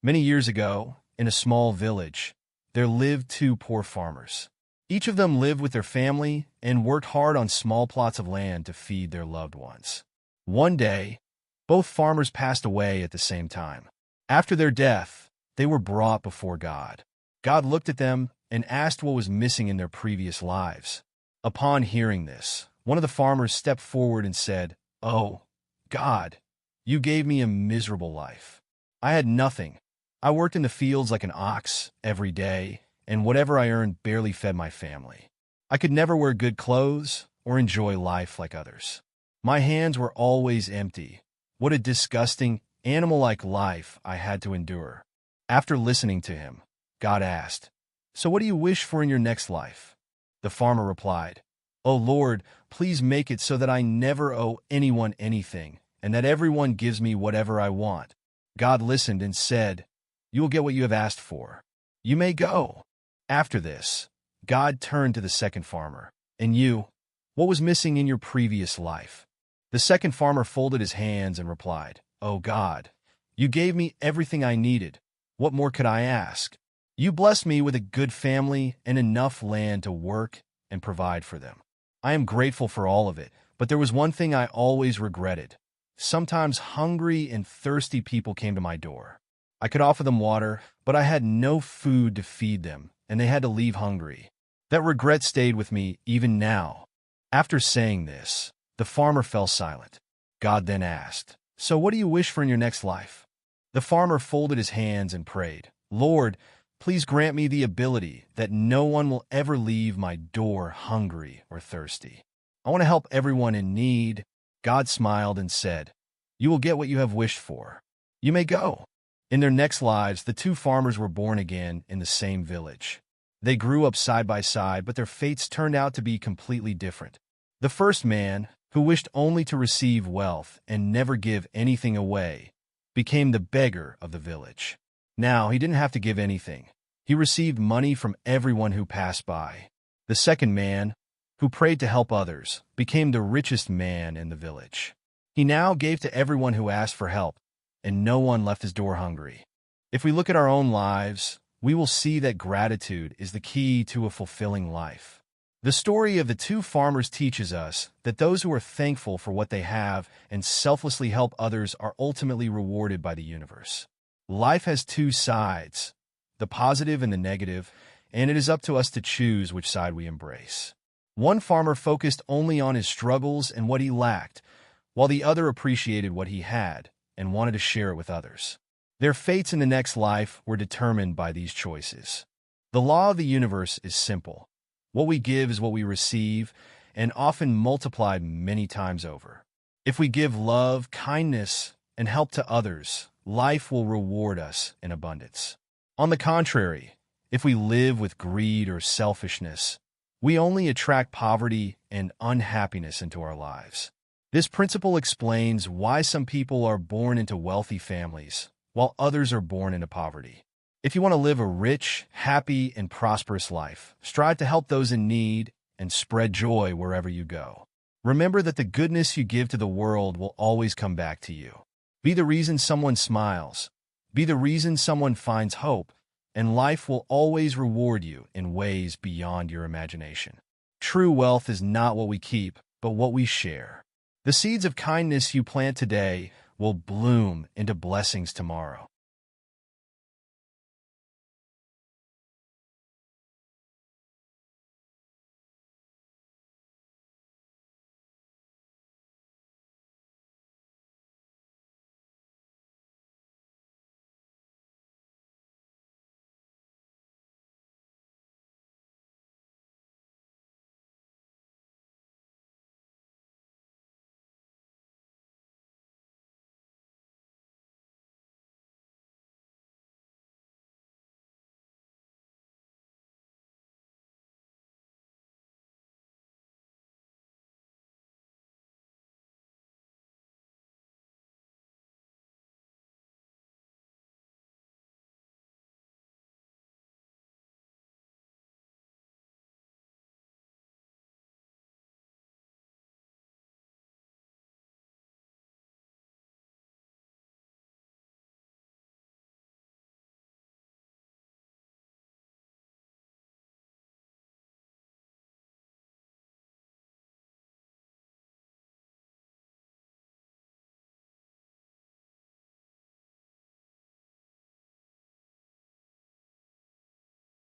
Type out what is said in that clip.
Many years ago, in a small village, there lived two poor farmers. Each of them lived with their family and worked hard on small plots of land to feed their loved ones. One day, both farmers passed away at the same time. After their death, they were brought before God. God looked at them and asked what was missing in their previous lives. Upon hearing this, one of the farmers stepped forward and said, "Oh, God, you gave me a miserable life. I had nothing. I worked in the fields like an ox every day, and whatever I earned barely fed my family. I could never wear good clothes or enjoy life like others. My hands were always empty. What a disgusting, animal-like life I had to endure." After listening to him, God asked, "So what do you wish for in your next life?" The farmer replied, "Oh Lord, please make it so that I never owe anyone anything, and that everyone gives me whatever I want." God listened and said, "You will get what you have asked for. You may go." After this, God turned to the second farmer. "And you, what was missing in your previous life?" The second farmer folded his hands and replied, "Oh God, you gave me everything I needed. What more could I ask? You blessed me with a good family and enough land to work and provide for them. I am grateful for all of it, but there was one thing I always regretted. Sometimes hungry and thirsty people came to my door. I could offer them water, but I had no food to feed them, and they had to leave hungry. That regret stayed with me even now." After saying this, the farmer fell silent. God then asked, "So what do you wish for in your next life?" The farmer folded his hands and prayed, "Lord, please grant me the ability that no one will ever leave my door hungry or thirsty. I want to help everyone in need." God smiled and said, "You will get what you have wished for. You may go." In their next lives, the two farmers were born again in the same village. They grew up side by side, but their fates turned out to be completely different. The first man, who wished only to receive wealth and never give anything away, became the beggar of the village. Now, he didn't have to give anything. He received money from everyone who passed by. The second man, who prayed to help others, became the richest man in the village. He now gave to everyone who asked for help, and no one left his door hungry. If we look at our own lives, we will see that gratitude is the key to a fulfilling life. The story of the two farmers teaches us that those who are thankful for what they have and selflessly help others are ultimately rewarded by the universe. Life has two sides, the positive and the negative, and it is up to us to choose which side we embrace. One farmer focused only on his struggles and what he lacked, while the other appreciated what he had and wanted to share it with others. Their fates in the next life were determined by these choices. The law of the universe is simple. What we give is what we receive, and often multiplied many times over. If we give love, kindness, and help to others, life will reward us in abundance. On the contrary, if we live with greed or selfishness, we only attract poverty and unhappiness into our lives. This principle explains why some people are born into wealthy families, while others are born into poverty. If you want to live a rich, happy, and prosperous life, strive to help those in need and spread joy wherever you go. Remember that the goodness you give to the world will always come back to you. Be the reason someone smiles. Be the reason someone finds hope, and life will always reward you in ways beyond your imagination. True wealth is not what we keep, but what we share. The seeds of kindness you plant today will bloom into blessings tomorrow.